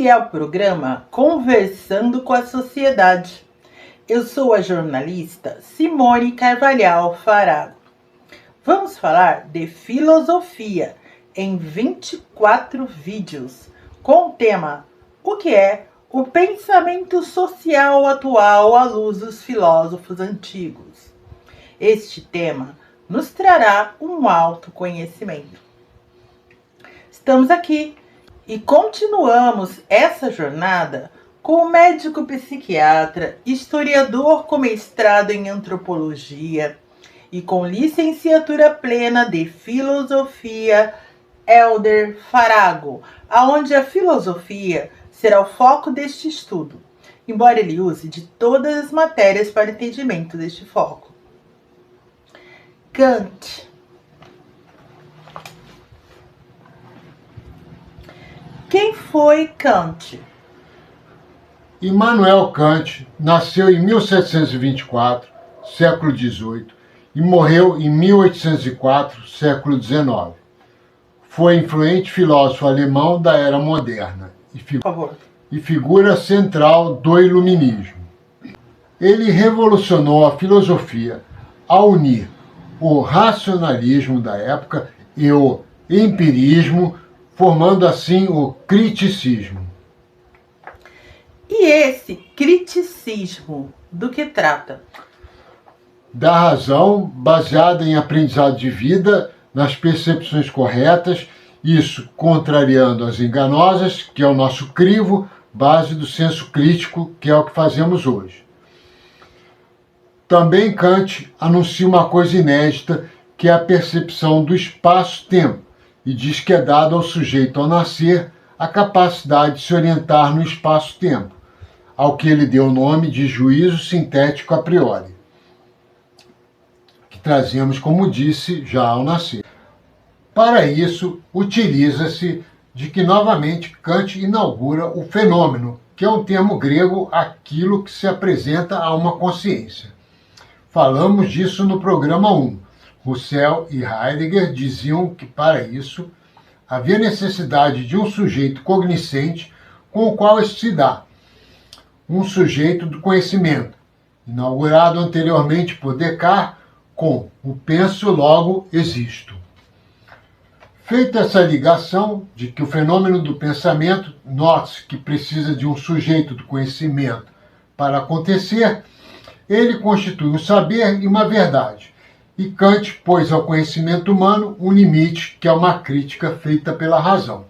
Esse é o programa Conversando com a Sociedade. Eu sou a jornalista Simone Carvalhal Farago. Vamos falar de filosofia em 24 vídeos com o tema O que é o pensamento social atual à luz dos filósofos antigos? Este tema nos trará um autoconhecimento. Estamos aqui e continuamos essa jornada com o médico psiquiatra, historiador com mestrado em antropologia e com licenciatura plena de filosofia, Helder Farago, aonde a filosofia será o foco deste estudo, embora ele use de todas as matérias para entendimento deste foco. Kant. Quem foi Kant? Immanuel Kant nasceu em 1724, século XVIII, e morreu em 1804, século XIX. Foi influente filósofo alemão da era moderna e figura central do iluminismo. Ele revolucionou a filosofia ao unir o racionalismo da época e o empirismo, formando assim o criticismo. E esse criticismo do que trata? Da razão baseada em aprendizado de vida, nas percepções corretas, isso contrariando as enganosas, que é o nosso crivo, base do senso crítico, que é o que fazemos hoje. Também Kant anuncia uma coisa inédita, que é a percepção do espaço-tempo, e diz que é dado ao sujeito ao nascer a capacidade de se orientar no espaço-tempo, ao que ele deu o nome de juízo sintético a priori, que trazemos, como disse, já ao nascer. Para isso, utiliza-se de que novamente Kant inaugura o fenômeno, que é um termo grego, aquilo que se apresenta a uma consciência. Falamos disso no programa 1. Husserl e Heidegger diziam que, para isso, havia necessidade de um sujeito cognoscente com o qual isso se dá, um sujeito do conhecimento, inaugurado anteriormente por Descartes com o penso, logo existo. Feita essa ligação de que o fenômeno do pensamento, note-se que precisa de um sujeito do conhecimento para acontecer, ele constitui um saber e uma verdade. E Kant pôs ao conhecimento humano um limite, que é uma crítica feita pela razão,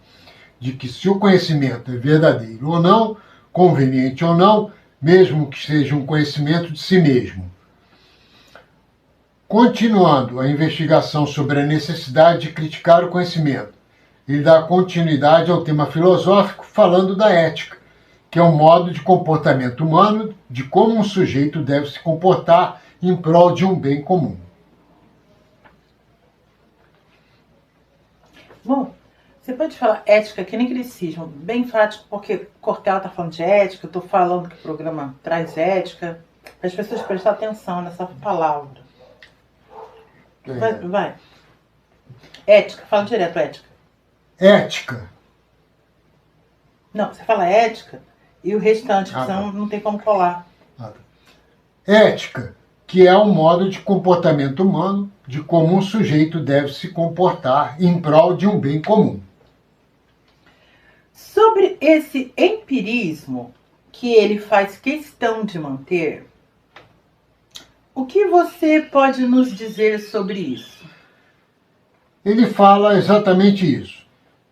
de que se o conhecimento é verdadeiro ou não, conveniente ou não, mesmo que seja um conhecimento de si mesmo. Continuando a investigação sobre a necessidade de criticar o conhecimento, ele dá continuidade ao tema filosófico falando da ética, que é um modo de comportamento humano, de como um sujeito deve se comportar em prol de um bem comum. Bom, você pode falar ética que nem criticismo, bem enfático, porque Cortella está falando de ética, eu estou falando que o programa traz ética, para as pessoas prestarem atenção nessa palavra. Vai. Ética, fala direto, ética. Ética. Não, você fala ética e o restante, senão não tem como colar. Ética, que é um modo de comportamento humano, de como um sujeito deve se comportar em prol de um bem comum. Sobre esse empirismo que ele faz questão de manter, o que você pode nos dizer sobre isso? Ele fala exatamente isso,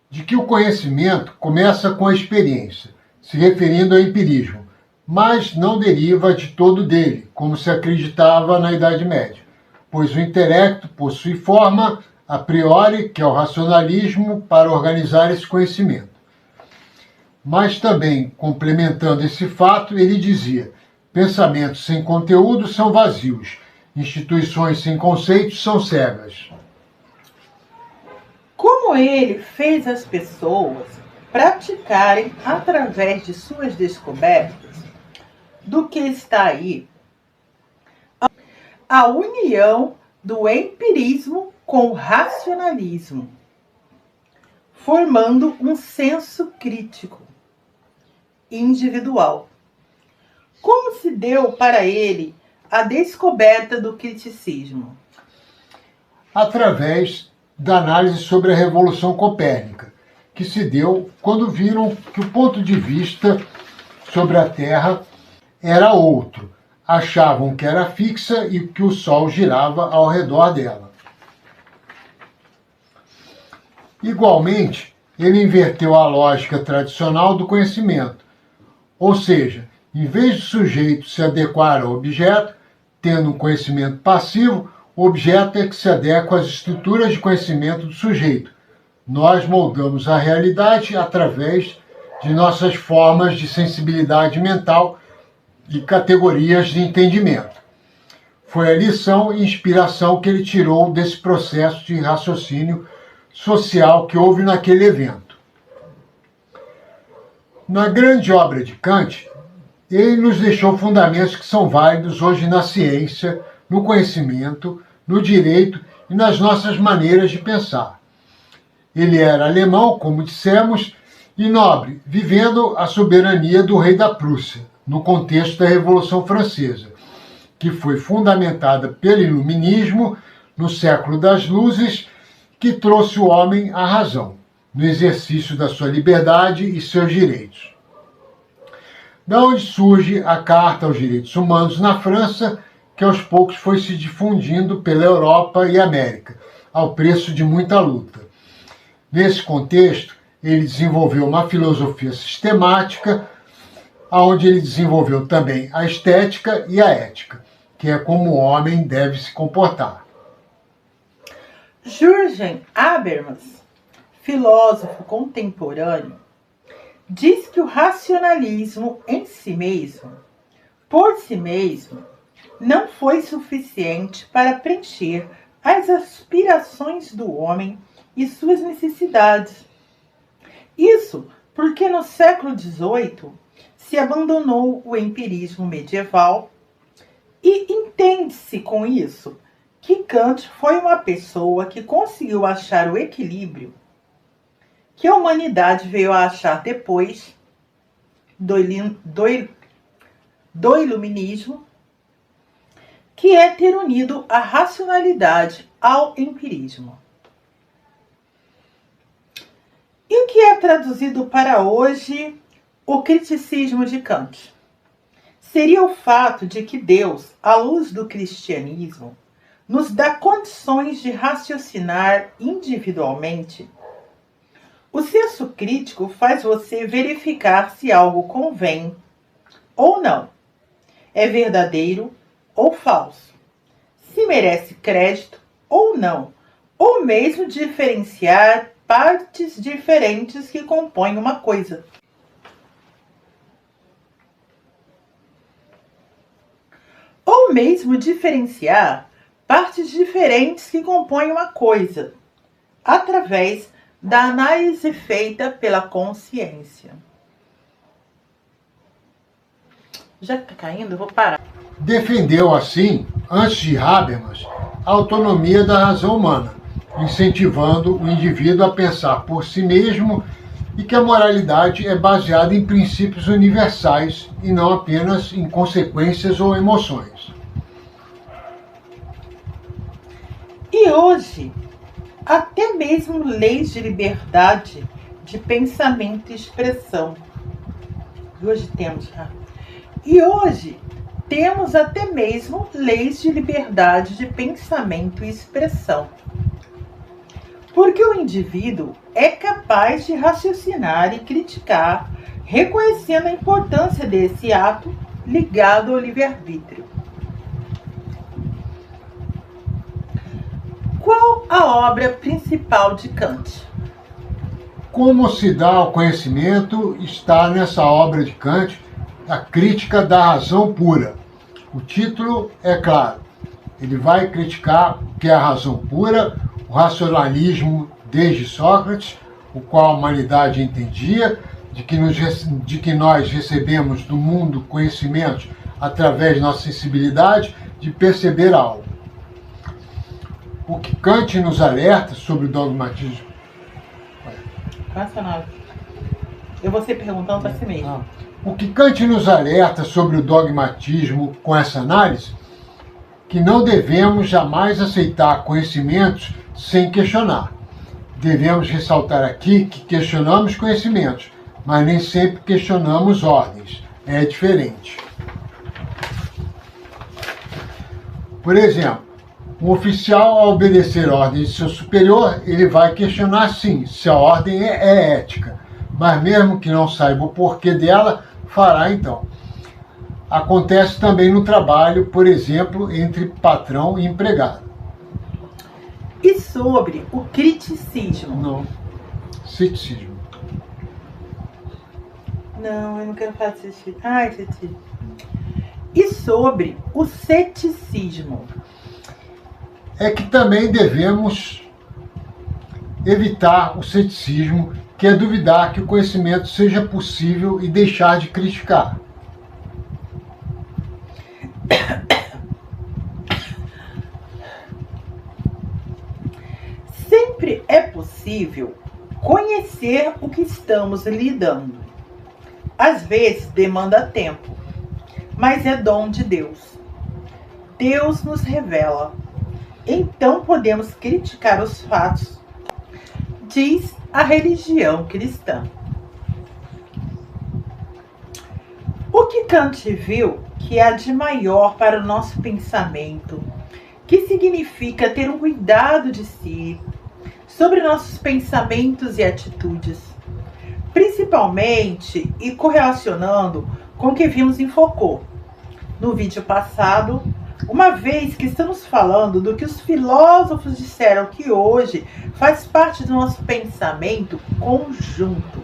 de que o conhecimento começa com a experiência, se referindo ao empirismo, mas não deriva de todo dele, como se acreditava na Idade Média, pois o intelecto possui forma a priori, que é o racionalismo, para organizar esse conhecimento. Mas também, complementando esse fato, ele dizia: pensamentos sem conteúdo são vazios, instituições sem conceitos são cegas. Como ele fez as pessoas praticarem, através de suas descobertas, do que está aí, a união do empirismo com o racionalismo, formando um senso crítico. individual. Como se deu para ele a descoberta do criticismo? Através da análise sobre a Revolução Copérnica, que se deu quando viram que o ponto de vista sobre a Terra era outro. Achavam que era fixa e que o Sol girava ao redor dela. Igualmente, ele inverteu a lógica tradicional do conhecimento, ou seja, em vez do sujeito se adequar ao objeto, tendo um conhecimento passivo, o objeto é que se adequa às estruturas de conhecimento do sujeito. Nós moldamos a realidade através de nossas formas de sensibilidade mental e categorias de entendimento. Foi a lição e inspiração que ele tirou desse processo de raciocínio social que houve naquele evento. Na grande obra de Kant, ele nos deixou fundamentos que são válidos hoje na ciência, no conhecimento, no direito e nas nossas maneiras de pensar. Ele era alemão, como dissemos, e nobre, vivendo a soberania do rei da Prússia, no contexto da Revolução Francesa, que foi fundamentada pelo Iluminismo no século das Luzes, que trouxe o homem à razão, no exercício da sua liberdade e seus direitos. Da onde surge a Carta aos Direitos Humanos na França, que aos poucos foi se difundindo pela Europa e América, ao preço de muita luta. Nesse contexto, ele desenvolveu uma filosofia sistemática, onde ele desenvolveu também a estética e a ética, que é como o homem deve se comportar. Jürgen Habermas, filósofo contemporâneo, diz que o racionalismo em si mesmo, por si mesmo, não foi suficiente para preencher as aspirações do homem e suas necessidades. Isso porque no século XVIII se abandonou o empirismo medieval e entende-se com isso que Kant foi uma pessoa que conseguiu achar o equilíbrio que a humanidade veio a achar depois do iluminismo, que é ter unido a racionalidade ao empirismo. E o que é traduzido para hoje o criticismo de Kant? Seria o fato de que Deus, à luz do cristianismo, nos dá condições de raciocinar individualmente. O senso crítico faz você verificar se algo convém ou não, é verdadeiro ou falso, se merece crédito ou não, ou mesmo diferenciar partes diferentes que compõem uma coisa. Ou mesmo diferenciar partes diferentes que compõem uma coisa, através da análise feita pela consciência. Já está caindo? Eu vou parar. Defendeu, assim, antes de Habermas, a autonomia da razão humana, incentivando o indivíduo a pensar por si mesmo e que a moralidade é baseada em princípios universais e não apenas em consequências ou emoções. E hoje, até mesmo leis de liberdade de pensamento e expressão. Hoje temos até mesmo leis de liberdade de pensamento e expressão. Porque o indivíduo é capaz de raciocinar e criticar, reconhecendo a importância desse ato ligado ao livre-arbítrio. Qual a obra principal de Kant? Como se dá ao conhecimento está nessa obra de Kant, A Crítica da Razão Pura. O título é claro, ele vai criticar o que é a razão pura, o racionalismo desde Sócrates, o qual a humanidade entendia, de que nós recebemos do mundo conhecimentos através da nossa sensibilidade de perceber algo. O que Kant nos alerta sobre o dogmatismo. Eu vou ser perguntando para si mesmo. O que Kant nos alerta sobre o dogmatismo com essa análise? Que não devemos jamais aceitar conhecimentos sem questionar. Devemos ressaltar aqui que questionamos conhecimentos, mas nem sempre questionamos ordens. É diferente. Por exemplo, um oficial, ao obedecer ordens de seu superior, ele vai questionar sim se a ordem é ética, mas mesmo que não saiba o porquê dela, fará então. Acontece também no trabalho, por exemplo, entre patrão e empregado. E sobre o criticismo? Não. Ceticismo. Não, eu não quero falar de ceticismo. Ai, ceticismo. E sobre o ceticismo? É que também devemos evitar o ceticismo, que é duvidar que o conhecimento seja possível e deixar de criticar. Sempre é possível conhecer o que estamos lidando. Às vezes demanda tempo, mas é dom de Deus. Deus nos revela. Então podemos criticar os fatos, diz a religião cristã. O que Kant viu que há de maior para o nosso pensamento, que significa ter um cuidado de si, sobre nossos pensamentos e atitudes, principalmente e correlacionando com o que vimos em Foucault no vídeo passado, uma vez que estamos falando do que os filósofos disseram que hoje faz parte do nosso pensamento conjunto,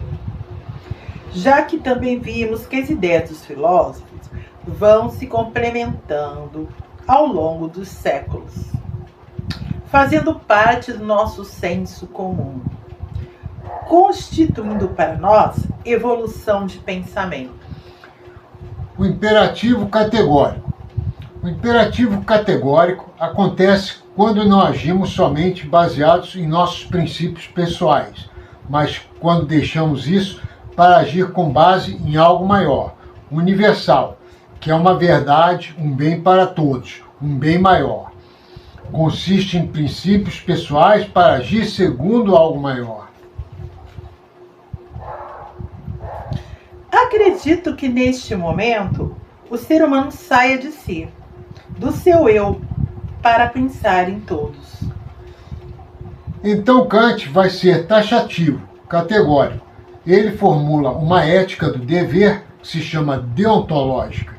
já que também vimos que as ideias dos filósofos vão se complementando ao longo dos séculos, fazendo parte do nosso senso comum, constituindo para nós evolução de pensamento. O imperativo categórico. O imperativo categórico acontece quando não agimos somente baseados em nossos princípios pessoais, mas quando deixamos isso para agir com base em algo maior, universal, que é uma verdade, um bem para todos, um bem maior. Consiste em princípios pessoais para agir segundo algo maior. Acredito que neste momento o ser humano saia de si, do seu eu, para pensar em todos. Então Kant vai ser taxativo, categórico. Ele formula uma ética do dever que se chama deontológica.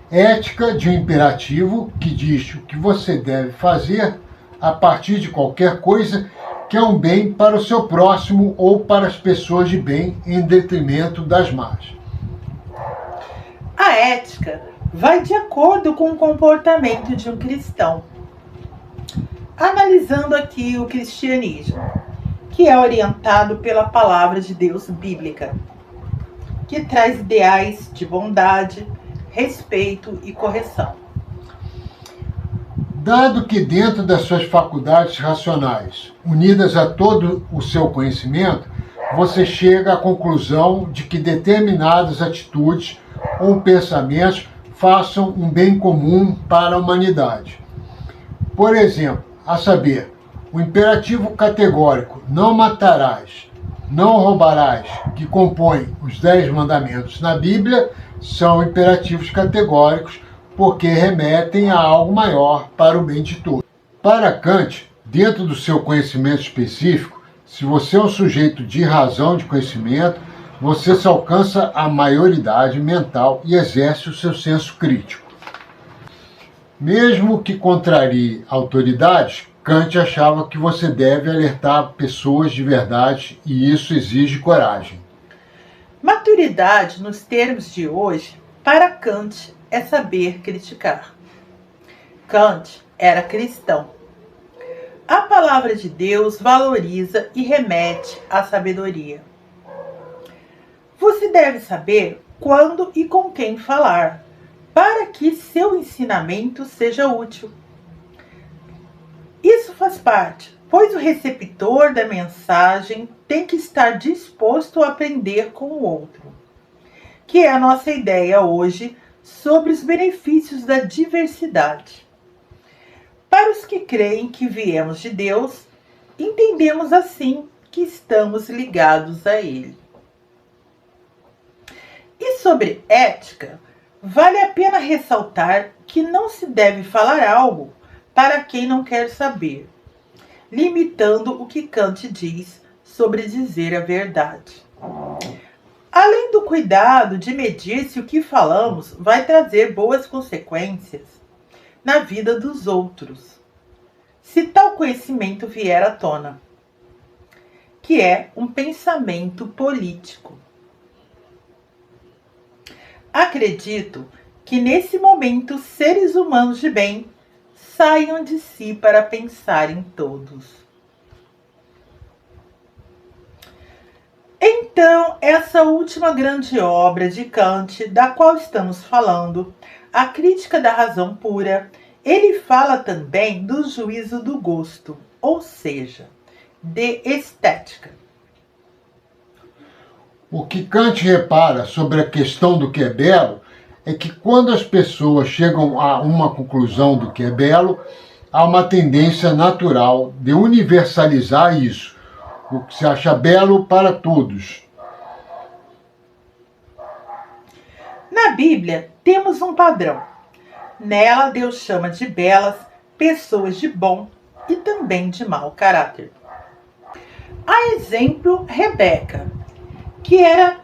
Ética de um imperativo que diz o que você deve fazer a partir de qualquer coisa que é um bem para o seu próximo ou para as pessoas de bem em detrimento das más. A ética vai de acordo com o comportamento de um cristão. Analisando aqui o cristianismo, que é orientado pela palavra de Deus bíblica, que traz ideais de bondade, respeito e correção. Dado que dentro das suas faculdades racionais, unidas a todo o seu conhecimento, você chega à conclusão de que determinadas atitudes ou pensamentos façam um bem comum para a humanidade. Por exemplo, a saber, o imperativo categórico não matarás, não roubarás, que compõe os 10 mandamentos na Bíblia, são imperativos categóricos porque remetem a algo maior para o bem de todos. Para Kant, dentro do seu conhecimento específico, se você é um sujeito de razão de conhecimento, você se alcança a maioridade mental e exerce o seu senso crítico. Mesmo que contrarie autoridades, Kant achava que você deve alertar pessoas de verdade e isso exige coragem. Maturidade, nos termos de hoje, para Kant é saber criticar. Kant era cristão. A palavra de Deus valoriza e remete à sabedoria. Você deve saber quando e com quem falar, para que seu ensinamento seja útil. Isso faz parte, pois o receptor da mensagem tem que estar disposto a aprender com o outro, que é a nossa ideia hoje sobre os benefícios da diversidade. Para os que creem que viemos de Deus, entendemos assim que estamos ligados a Ele. E sobre ética, vale a pena ressaltar que não se deve falar algo para quem não quer saber, limitando o que Kant diz sobre dizer a verdade. Além do cuidado de medir se o que falamos vai trazer boas consequências na vida dos outros, se tal conhecimento vier à tona, que é um pensamento político. Acredito que nesse momento seres humanos de bem saiam de si para pensar em todos. Então, essa última grande obra de Kant, da qual estamos falando, A Crítica da Razão Pura, ele fala também do juízo do gosto, ou seja, de estética. O que Kant repara sobre a questão do que é belo é que quando as pessoas chegam a uma conclusão do que é belo, há uma tendência natural de universalizar isso, o que se acha belo para todos. Na Bíblia, temos um padrão. Nela, Deus chama de belas pessoas de bom e também de mau caráter. A exemplo, Rebeca, que era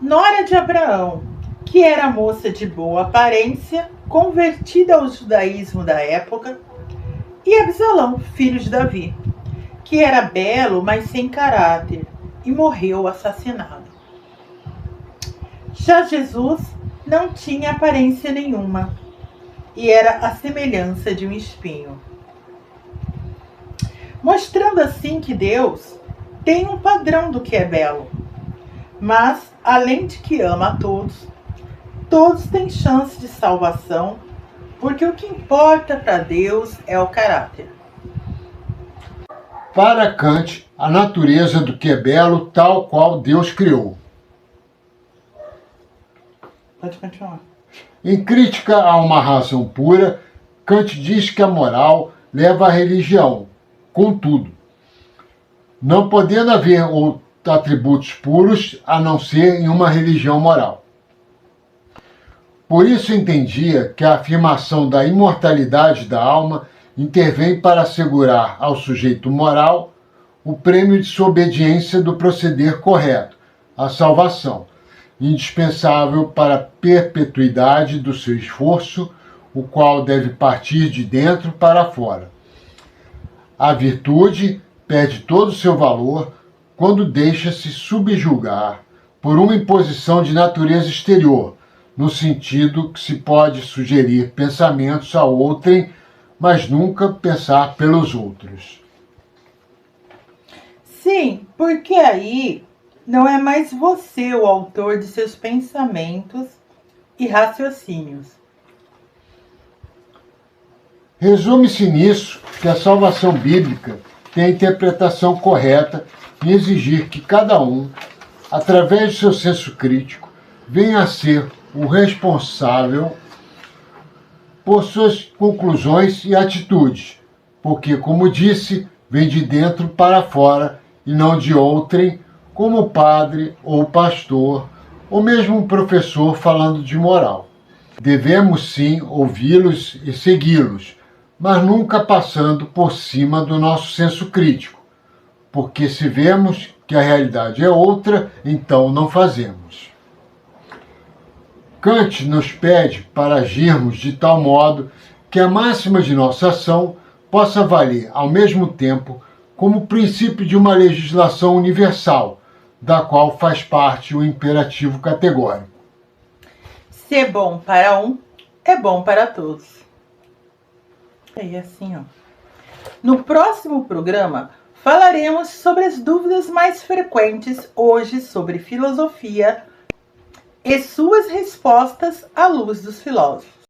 nora de Abraão, que era moça de boa aparência, convertida ao judaísmo da época, e Absalão, filho de Davi, que era belo, mas sem caráter, e morreu assassinado. Já Jesus não tinha aparência nenhuma, e era a semelhança de um espinho. Mostrando assim que Deus tem um padrão do que é belo, mas, além de que ama a todos, todos têm chance de salvação, porque o que importa para Deus é o caráter. Para Kant, a natureza do que é belo tal qual Deus criou. Pode continuar. Em Crítica a uma Razão Pura, Kant diz que a moral leva à religião, contudo, não podendo haver atributos puros a não ser em uma religião moral. Por isso entendia que a afirmação da imortalidade da alma intervém para assegurar ao sujeito moral o prêmio de sua obediência do proceder correto, a salvação, indispensável para a perpetuidade do seu esforço, o qual deve partir de dentro para fora. A virtude perde todo o seu valor quando deixa-se subjugar por uma imposição de natureza exterior, no sentido que se pode sugerir pensamentos a outrem, mas nunca pensar pelos outros. Sim, porque aí não é mais você o autor de seus pensamentos e raciocínios. Resume-se nisso que a salvação bíblica tem a interpretação correta em exigir que cada um, através de seu senso crítico, venha a ser o responsável por suas conclusões e atitudes, porque, como disse, vem de dentro para fora e não de outrem, como padre ou pastor, ou mesmo um professor falando de moral. Devemos sim ouvi-los e segui-los, mas nunca passando por cima do nosso senso crítico, porque se vemos que a realidade é outra, então não fazemos. Kant nos pede para agirmos de tal modo que a máxima de nossa ação possa valer, ao mesmo tempo, como princípio de uma legislação universal, da qual faz parte o imperativo categórico. Ser bom para um é bom para todos. E assim, ó. No próximo programa, falaremos sobre as dúvidas mais frequentes hoje sobre filosofia e suas respostas à luz dos filósofos.